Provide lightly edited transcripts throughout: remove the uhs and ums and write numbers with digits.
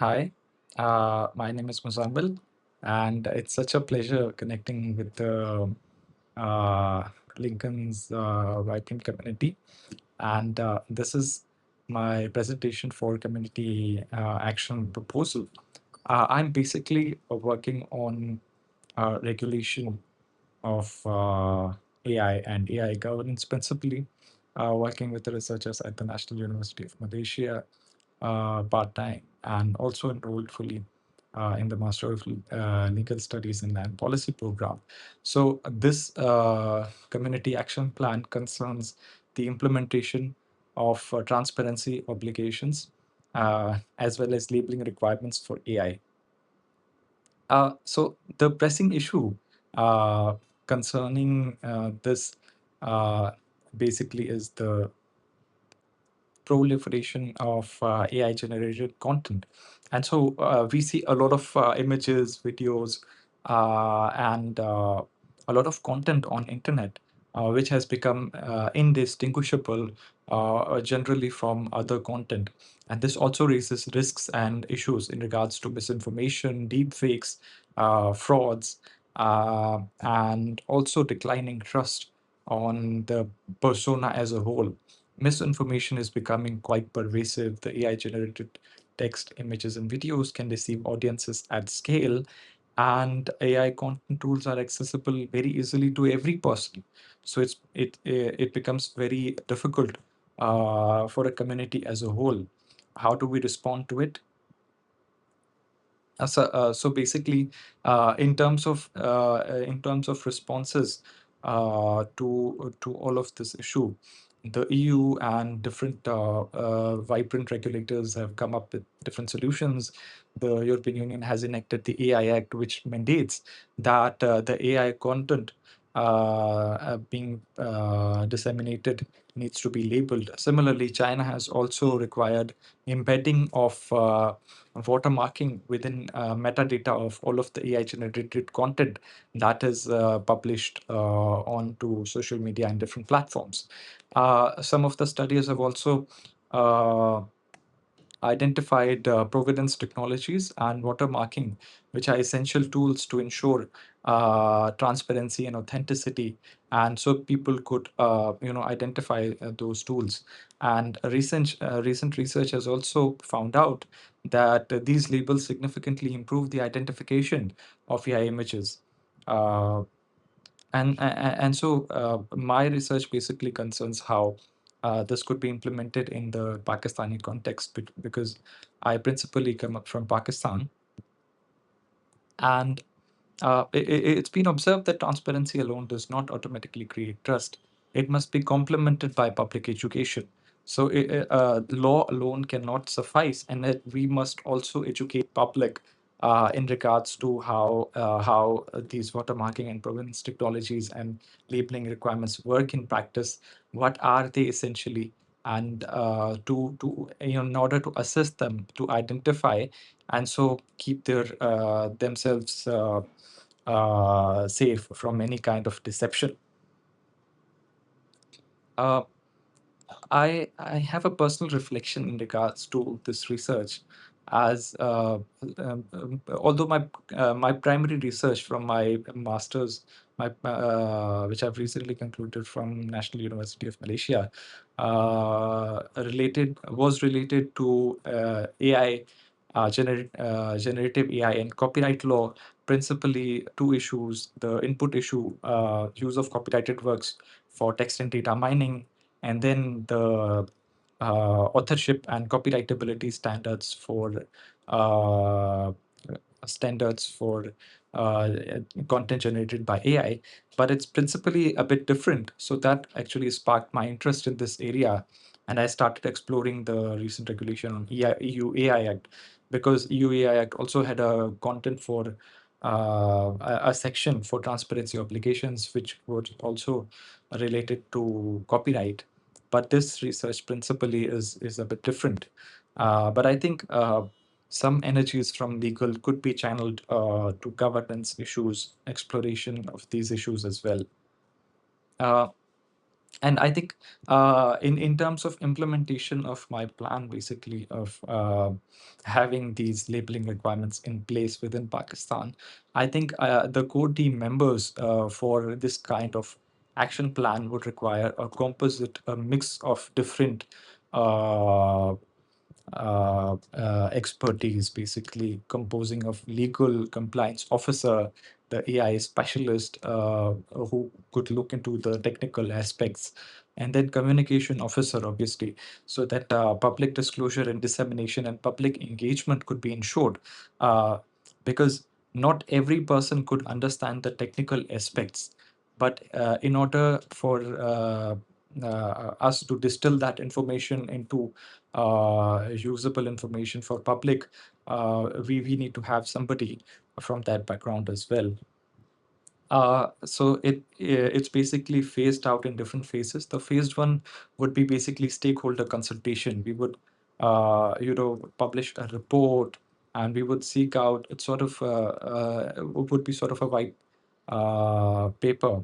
Hi, my name is Muzamil, and it's such a pleasure connecting with the uh, Lincoln's vibrant community. And this is my presentation for community action proposal. I'm basically working on regulation of AI and AI governance, principally working with the researchers at the National University of Malaysia part-time and also enrolled fully in the Master of Legal Studies and Land Policy program. So this community action plan concerns the implementation of transparency obligations as well as labeling requirements for AI. So the pressing issue concerning this uh, basically is the proliferation of AI generated content. And so we see a lot of images, videos, and a lot of content on internet, which has become indistinguishable generally from other content. And this also raises risks and issues in regards to misinformation, deepfakes, frauds, and also declining trust on the persona as a whole. Misinformation is becoming quite pervasive. The AI generated text, images, and videos can deceive audiences at scale, and AI content tools are accessible very easily to every person. So it becomes very difficult for a community as a whole. How do we respond to it? So basically, in terms of responses to all of this issue, the EU and different vibrant regulators have come up with different solutions. The European Union has enacted the AI Act, which mandates that the AI content being disseminated needs to be labeled. Similarly, China has also required embedding of watermarking within metadata of all of the AI generated content that is published onto social media and different platforms. Some of the studies have also uh, identified provenance technologies and watermarking, which are essential tools to ensure transparency and authenticity. And so people could, identify those tools. And recent research has also found out that these labels significantly improve the identification of AI images. Uh, and so my research basically concerns how this could be implemented in the Pakistani context because I principally come up from Pakistan, and it's been observed that transparency alone does not automatically create trust. It must be complemented by public education. So law alone cannot suffice, and that we must also educate public in regards to how these watermarking and provenance technologies and labeling requirements work in practice. What are they essentially? And in order to assist them to identify and so keep themselves safe from any kind of deception. Uh, I have a personal reflection in regards to this research, as although my primary research from my masters, which I've recently concluded from National University of Malaysia, related to AI, generative AI and copyright law, principally two issues: the input issue, use of copyrighted works for text and data mining, and then the authorship and copyrightability uh, standards for uh, content generated by AI. But it's principally a bit different. So that actually sparked my interest in this area, and I started exploring the recent regulation on EU AI Act, because EU AI Act also had a content for a section for transparency obligations, which was also related to copyright. But this research principally is a bit different. But I think some energies from legal could be channeled to governance issues, exploration of these issues as well. Uh, And I think in terms of implementation of my plan, basically of having these labeling requirements in place within Pakistan, I think the core team members for this kind of action plan would require a composite, a mix of different uh, expertise, basically composing of legal compliance officer, the AI specialist who could look into the technical aspects, and then communication officer, obviously, so that public disclosure and dissemination and public engagement could be ensured. Uh, because not every person could understand the technical aspects, but in order for us to distill that information into usable information for public, we need to have somebody from that background as well. It's basically phased out in different phases. The phased one would be basically stakeholder consultation. We would, publish a report, and we would seek out. It's sort of would be sort of a white paper,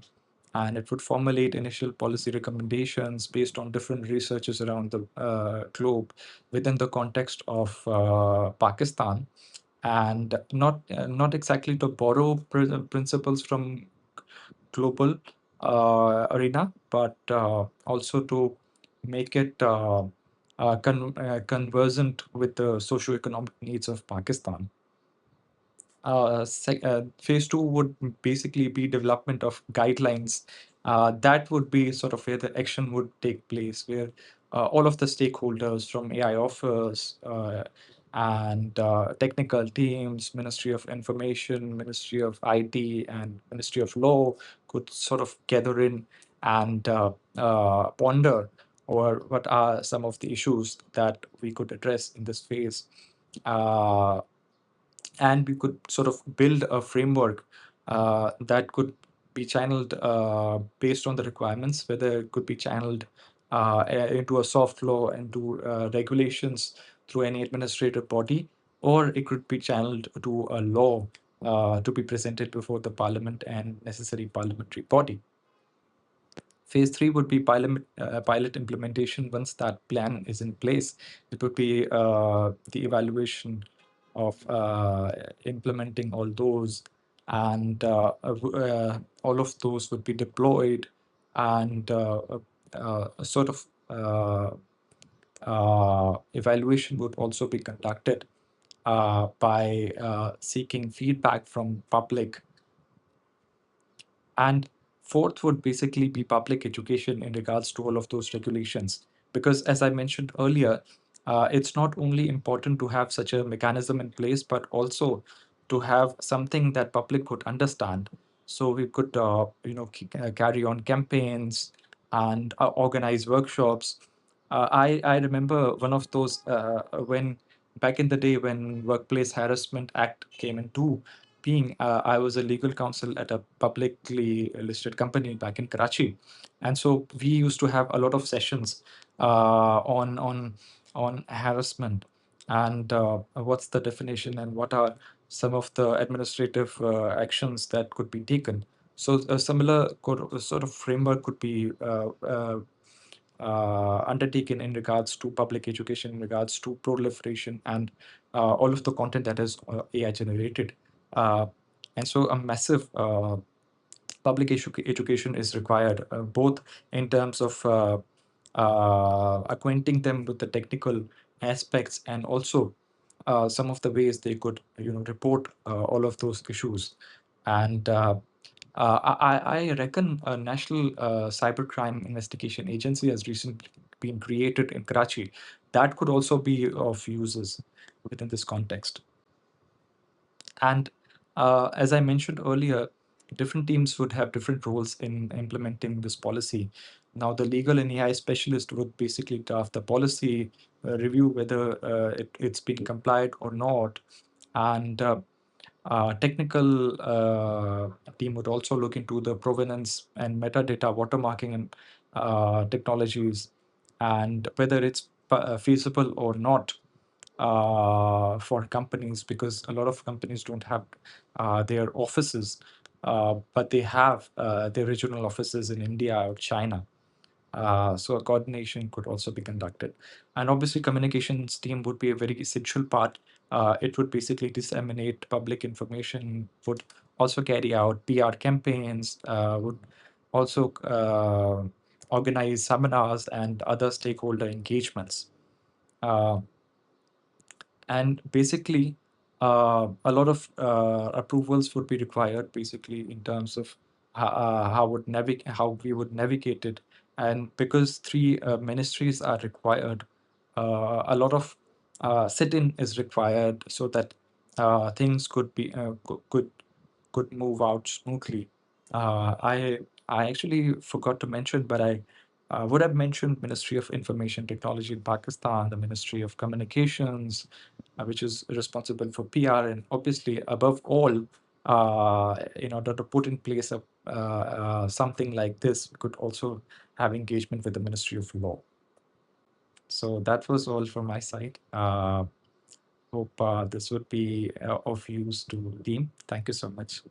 and it would formulate initial policy recommendations based on different researches around the globe within the context of Pakistan, and not exactly to borrow principles from global arena, but also to make it conversant with the socio-economic needs of Pakistan. Phase two would basically be development of guidelines. That would be sort of where the action would take place, where all of the stakeholders from AI offers and technical teams, Ministry of Information, Ministry of IT, and Ministry of Law could sort of gather in and ponder over what are some of the issues that we could address in this phase. Uh, and we could sort of build a framework that could be channeled based on the requirements, whether it could be channeled into a soft law, into regulations through any administrative body, or it could be channeled to a law to be presented before the parliament and necessary parliamentary body. Phase three would be pilot implementation. Once that plan is in place, it would be the evaluation of implementing all those, and all of those would be deployed, and a sort of evaluation would also be conducted by seeking feedback from public. And fourth would basically be public education in regards to all of those regulations. Because as I mentioned earlier, it's not only important to have such a mechanism in place, but also to have something that public could understand. So we could, carry on campaigns and organize workshops. I remember one of those when back in the day when Workplace Harassment Act came into being, I was a legal counsel at a publicly listed company back in Karachi, and so we used to have a lot of sessions on harassment and what's the definition and what are some of the administrative actions that could be taken. So a similar sort of framework could be undertaken in regards to public education, in regards to proliferation and all of the content that is AI generated. Uh, and so a massive public education is required, both in terms of acquainting them with the technical aspects and also some of the ways they could, report all of those issues. And I reckon a national cybercrime investigation agency has recently been created in Karachi. That could also be of uses within this context. And as I mentioned earlier, different teams would have different roles in implementing this policy. Now, the legal and AI specialist would basically draft the policy, review whether it's been complied or not, and technical team would also look into the provenance and metadata watermarking and technologies, and whether it's feasible or not for companies, because a lot of companies don't have their offices, but they have their regional offices in India or China. So a coordination could also be conducted. And obviously, communications team would be a very essential part. It would basically disseminate public information, would also carry out PR campaigns, would also organize seminars and other stakeholder engagements. Uh, and basically a lot of approvals would be required basically in terms of how we would navigate it. And because three ministries are required, a lot of sit-in is required so that things could move out smoothly. I actually forgot to mention, but I would have mentioned Ministry of Information Technology in Pakistan, the Ministry of Communications, which is responsible for PR, and obviously, above all, in order to put in place something like this, we could also have engagement with the Ministry of Law. So that was all from my side. Hope this would be of use to the team. Thank you so much.